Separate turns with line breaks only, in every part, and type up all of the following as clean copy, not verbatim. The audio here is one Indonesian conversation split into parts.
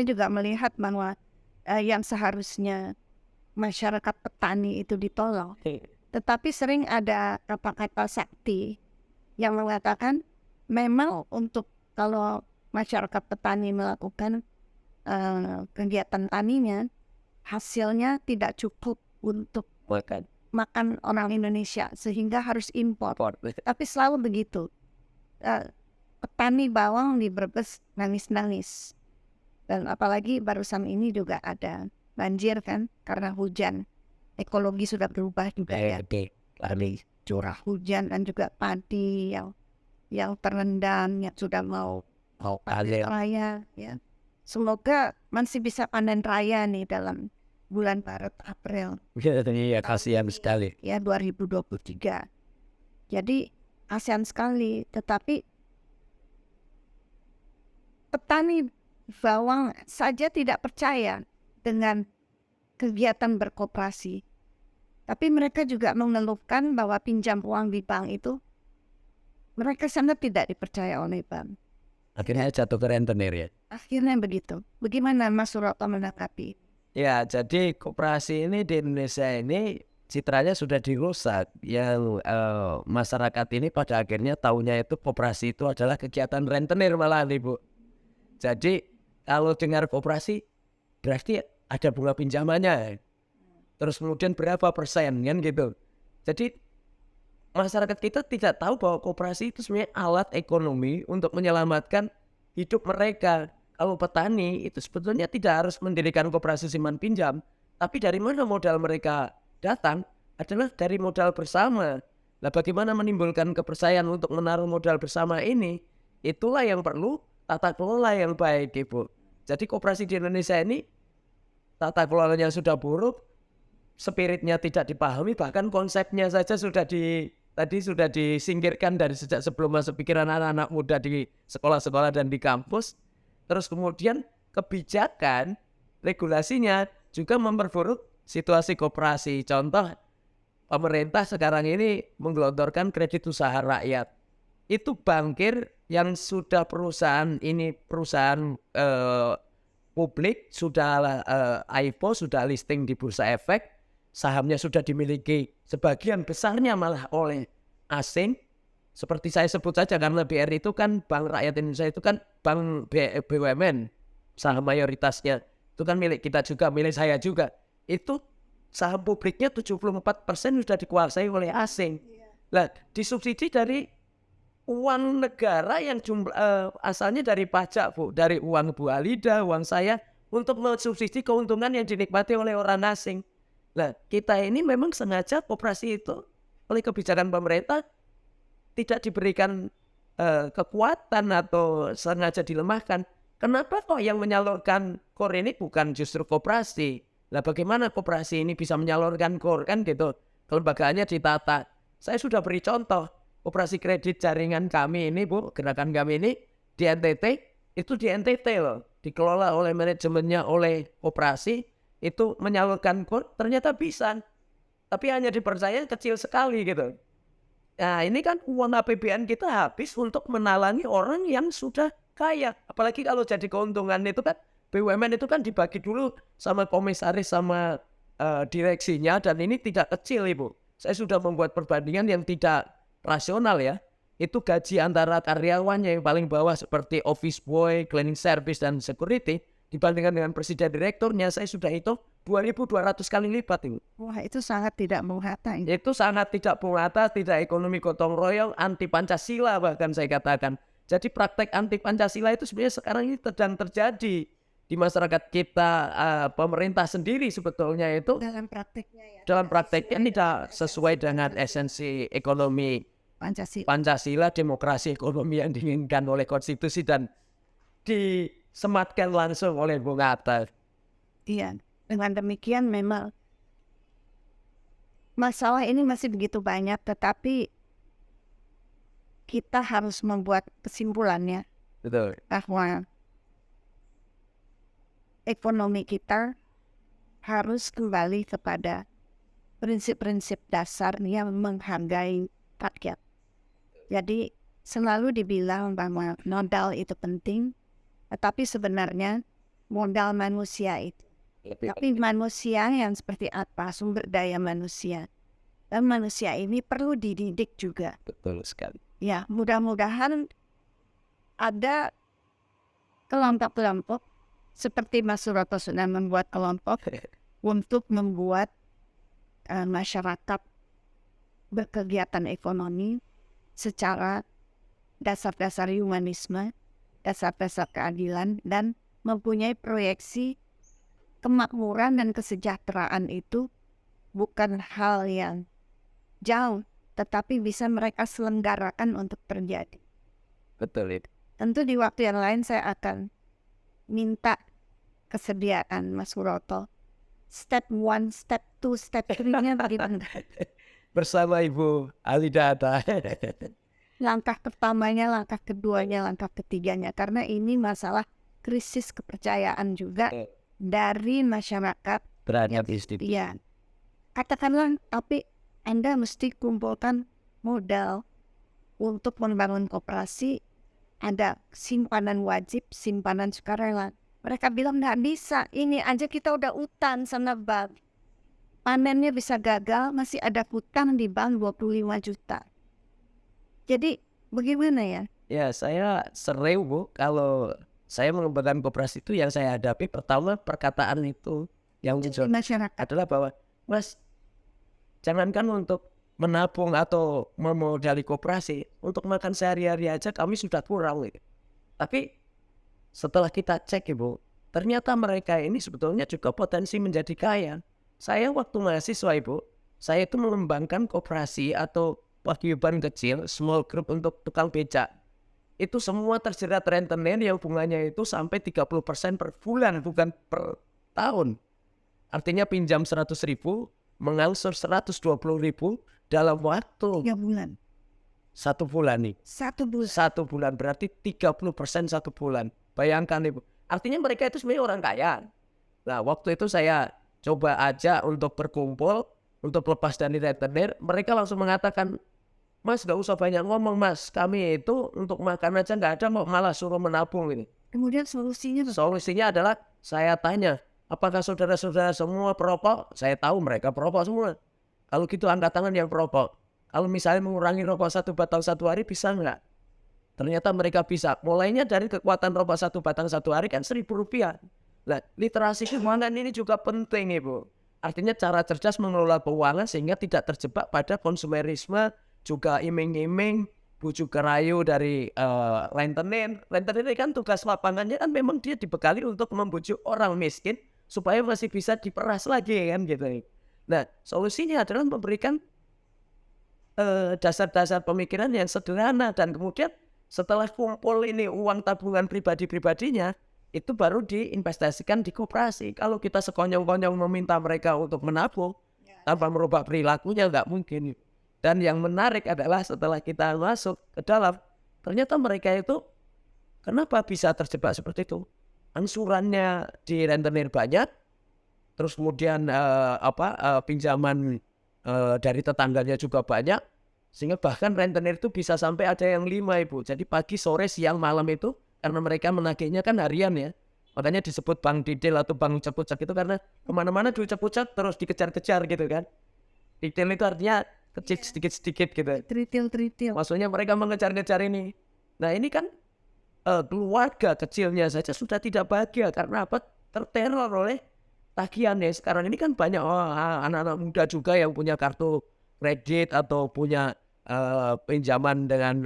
saya juga melihat bahwa yang seharusnya masyarakat petani itu ditolong, tetapi sering ada kata-kata sakti yang mengatakan memang untuk kalau masyarakat petani melakukan kegiatan taninya, hasilnya tidak cukup untuk
Makan.
makan orang Indonesia sehingga harus impor.
Impor.
Tapi selalu begitu. Petani bawang di Brebes nangis-nangis. Dan apalagi barusan ini juga ada banjir kan karena hujan. Ekologi sudah berubah juga ya.
Lari.
Curah hujan dan juga padi yang terendam, yang sudah mau panen raya ya. Semoga masih bisa panen raya nih dalam bulan Maret April
Iya, kasihan sekali.
ya 2023. Jadi kasihan sekali, tetapi petani bawang saja tidak percaya dengan kegiatan berkoperasi. Tapi mereka juga mengeluhkan bahwa pinjam uang di bank itu mereka sangat tidak dipercaya oleh bank.
Akhirnya jatuh ke rentenir ya.
Akhirnya begitu. Bagaimana Mas Suroto menanggapi?
Ya, jadi koperasi ini di Indonesia ini citranya sudah dirusak. Yang masyarakat ini pada akhirnya taunya itu koperasi itu adalah kegiatan rentenir malah Ibu. Jadi kalau dengar koperasi berarti ada bunga pinjamannya. Terus kemudian berapa persen kan gitu. Jadi masyarakat kita tidak tahu bahwa koperasi itu sebenarnya alat ekonomi untuk menyelamatkan hidup mereka. Kalau petani itu sebetulnya tidak harus mendirikan koperasi simpan pinjam, tapi dari mana modal mereka datang adalah dari modal bersama. Nah, bagaimana menimbulkan kepercayaan untuk menaruh modal bersama ini? Itulah yang perlu tata kelola yang baik, Ibu. Jadi koperasi di Indonesia ini tata kelolanya sudah buruk, spiritnya tidak dipahami, bahkan konsepnya saja tadi sudah disingkirkan dari sejak sebelum masuk pikiran anak-anak muda di sekolah-sekolah dan di kampus. Terus kemudian kebijakan regulasinya juga memperburuk situasi koperasi. Contoh, pemerintah sekarang ini menggelontorkan kredit usaha rakyat. Itu bankir yang sudah perusahaan publik, sudah IPO, sudah listing di Bursa Efek, sahamnya sudah dimiliki sebagian besarnya malah oleh asing. Seperti saya sebut saja karena BRI itu kan Bank Rakyat Indonesia itu kan bank BUMN, saham mayoritasnya itu kan milik kita juga, milik saya juga. Itu saham publiknya 74% sudah dikuasai oleh asing. Nah, disubsidi dari uang negara yang asalnya dari pajak, Bu, dari uang Bu Alida, uang saya, untuk mensubsidi keuntungan yang dinikmati oleh orang asing. Nah, kita ini memang sengaja koperasi itu oleh kebijakan pemerintah tidak diberikan kekuatan atau sengaja dilemahkan. Kenapa kok yang menyalurkan KOR ini bukan justru koperasi? Nah, bagaimana koperasi ini bisa menyalurkan KOR kan gitu? Kelembagaannya ditata. Saya sudah beri contoh operasi kredit jaringan kami ini, Bu, gerakan kami ini di NTT, itu di NTT loh, dikelola oleh manajemennya oleh koperasi, itu menyalurkan KOR ternyata bisa, tapi hanya dipercaya kecil sekali gitu. Nah, ini kan uang APBN kita habis untuk menalangi orang yang sudah kaya. Apalagi kalau jadi keuntungan itu kan BUMN itu kan dibagi dulu sama komisaris sama direksinya, dan ini tidak kecil, Ibu. Saya sudah membuat perbandingan yang tidak rasional ya. Itu gaji antara karyawannya yang paling bawah seperti office boy, cleaning service, dan security dibandingkan dengan presiden direkturnya, saya sudah hitung 2.200 kali lipat itu.
Wah, itu sangat tidak menghata.
Itu sangat tidak purata, tidak ekonomi gotong royong, anti Pancasila bahkan saya katakan. Jadi praktek anti Pancasila itu sebenarnya sekarang ini sedang terjadi di masyarakat kita. Pemerintah sendiri sebetulnya itu
Dalam prakteknya ya.
dalam prakteknya tidak sesuai dengan esensi ekonomi Pancasila, demokrasi ekonomi yang diinginkan oleh konstitusi dan disematkan langsung oleh Bung Hatta.
Iya, dengan demikian memang masalah ini masih begitu banyak, tetapi kita harus membuat kesimpulannya
Betul.
bahwa ekonomi kita harus kembali kepada prinsip-prinsip dasar yang menghargai rakyat. Jadi selalu dibilang bahwa modal itu penting, tetapi sebenarnya modal manusia itu. Tapi manusia yang seperti apa, sumber daya manusia. Dan manusia ini perlu dididik juga.
Betul sekali.
Ya, mudah-mudahan ada kelompok-kelompok seperti Mas Suroto sudah membuat kelompok untuk membuat masyarakat berkegiatan ekonomi secara dasar-dasar humanisme, dasar-dasar keadilan, dan mempunyai proyeksi kemakmuran dan kesejahteraan itu bukan hal yang jauh, tetapi bisa mereka selenggarakan untuk terjadi.
Betul itu.
Tentu di waktu yang lain saya akan minta kesediaan Mas Suroto. Step 1, step 2, step 3-nya bagaimana?
Bersama Ibu Alida Atta.
Langkah pertamanya, langkah keduanya, langkah ketiganya. Karena ini masalah krisis kepercayaan juga dari masyarakat.
Terhadap institusi.
Iya. Katakanlah, tapi Anda mesti kumpulkan modal untuk membangun koperasi. Ada simpanan wajib, simpanan sukarela. Mereka bilang nggak bisa, ini aja kita udah utang sama bank. Panennya bisa gagal, masih ada hutang di bank 25 juta. Jadi bagaimana ya?
Ya, saya sering Bu, kalau saya mengembangkan koperasi itu yang saya hadapi pertama perkataan itu yang
Di
muncul
masyarakat.
adalah bahwa Mas, jangankan untuk menabung atau memodali koperasi, untuk makan sehari-hari aja kami sudah kurang gitu. Tapi setelah kita cek Ibu, ternyata mereka ini sebetulnya juga potensi menjadi kaya. Saya waktu mahasiswa Ibu, saya itu mengembangkan koperasi atau paguyuban kecil, small group untuk tukang becak. Itu semua terjerat rentenir yang bunganya itu sampai 30% per bulan, bukan per tahun. Artinya pinjam 100.000, mengangsur 120.000 dalam waktu
3 bulan.
1 bulan nih.
1 bulan.
1 bulan berarti 30% 1 bulan. Bayangkan Ibu. Artinya mereka itu sebenarnya orang kaya. Nah, waktu itu saya coba aja untuk berkumpul, untuk lepas dari rentenir. Mereka langsung mengatakan, Mas gak usah banyak ngomong Mas. Kami itu untuk makan aja gak ada kok, malah suruh menabung ini.
Kemudian solusinya
Solusinya adalah saya tanya, apakah saudara-saudara semua perokok? Saya tahu mereka perokok semua. Kalau gitu angkat tangan yang perokok. Kalau misalnya mengurangi rokok 1 batang 1 hari bisa nggak? Ternyata mereka bisa. Mulainya dari kekuatan rokok 1 batang 1 hari kan Rp1.000. Nah, literasi keuangan ini juga penting Ibu. Artinya cara cerdas mengelola keuangan sehingga tidak terjebak pada konsumerisme, juga iming-iming, bujuk rayu dari rentenir. Rentenir ini kan tugas lapangannya kan memang dia dibekali untuk membujuk orang miskin supaya masih bisa diperas lagi kan gitu. Nah, solusinya adalah memberikan dasar-dasar pemikiran yang sederhana, dan kemudian setelah kumpul ini uang tabungan pribadi-pribadinya, itu baru diinvestasikan di koperasi. Kalau kita sekonyong-konyong meminta mereka untuk menabung tanpa merubah perilakunya, nggak mungkin. Dan yang menarik adalah setelah kita masuk ke dalam, ternyata mereka itu kenapa bisa terjebak seperti itu? Angsurannya di rentenir banyak, terus kemudian pinjaman dari tetangganya juga banyak, sehingga bahkan rentenir itu bisa sampai ada yang 5 Ibu. Jadi pagi, sore, siang, malam itu, karena mereka menagihnya kan harian ya. Makanya disebut bank didil atau bank ucap-ucap itu karena kemana-mana diucap-ucap terus dikejar-kejar gitu kan. Didil itu artinya kecil sedikit-sedikit gitu.
tritil.
Maksudnya mereka mengejar-ngejar ini. Nah ini kan keluarga kecilnya saja sudah tidak bahagia karena apa? Terteror oleh tagihan ya. Sekarang ini kan banyak anak-anak muda juga yang punya kartu kredit atau punya pinjaman dengan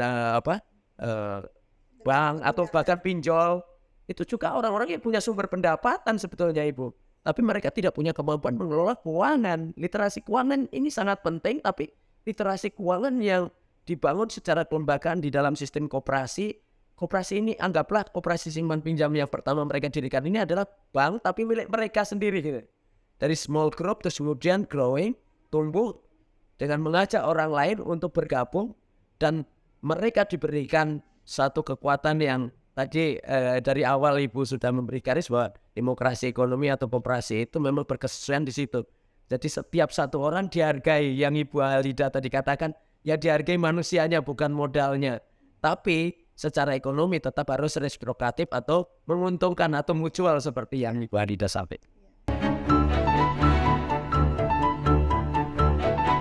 bank atau bahkan pinjol. Itu juga orang-orang yang punya sumber pendapatan sebetulnya Ibu. Tapi mereka tidak punya kemampuan mengelola keuangan. Literasi keuangan ini sangat penting, tapi literasi keuangan yang dibangun secara kelembagaan di dalam sistem koperasi. Koperasi ini anggaplah koperasi simpan pinjam yang pertama mereka dirikan ini adalah bank tapi milik mereka sendiri gitu. Dari small group terus kemudian growing, tumbuh dengan mengajak orang lain untuk bergabung, dan mereka diberikan satu kekuatan yang tadi dari awal Ibu sudah memberi garis bahwa demokrasi ekonomi atau koperasi itu memang berkesesuaian di situ. Jadi setiap satu orang dihargai, yang Ibu Alida tadi katakan, ya dihargai manusianya bukan modalnya. Tapi secara ekonomi tetap harus resiprokatif atau menguntungkan atau mutual seperti yang Ibu Anida sampaikan.